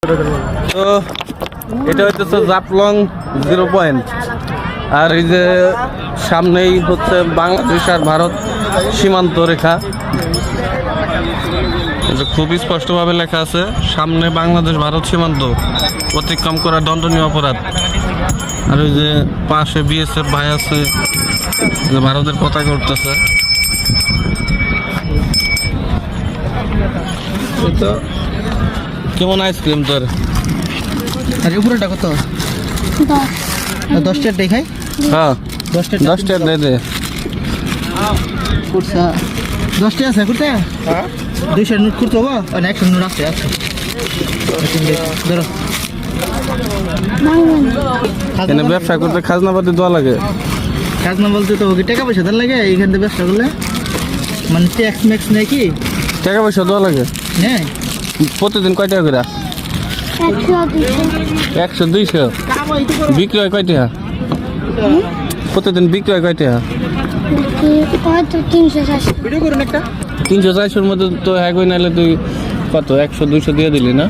তো এটা হচ্ছে জাফলং 0 পয়েন্ট, আর এই যে সামনেই হচ্ছে বাংলাদেশ আর ভারত সীমান্ত রেখা। খুব স্পষ্টভাবে লেখা আছে সামনে বাংলাদেশ ভারত সীমান্ত, অতিক্রম করা দণ্ডনীয় অপরাধ। আর ওই যে পাশে বিএসএফ ভাই আছে, ভারতের পতাকা উঠতেছে। তো কেমন আইসক্রিম তোর? আর উপরেটা কত? 10 টাকা দেখাই। হ্যাঁ 10 টাকা দে দে। 10 টাকা আছে করতে? হ্যাঁ 200 নোট করতে হবে আর 100 নোট আছে। আচ্ছা ধরো। এখানে ব্যবসা করতে খাজনা পাতি দেওয়া লাগে। খাজনা বলতে তো টাকা পয়সা দেওয়া লাগে এইখান থেকে ব্যবসা করলে, মানে ট্যাক্স ম্যাক্স নেই কি? টাকা পয়সা দেওয়া লাগে? হ্যাঁ। প্রতিদিন কয় টাকা করে? 100-200। বিক্রি হয় কয় টাকা? প্রতিদিন বিক্রি হয় কয় টাকা? 300-400। 300-400-র মধ্যে তো হ্যাঁ কই নাইলে তুই কত 100-200 দিয়ে দিলি না?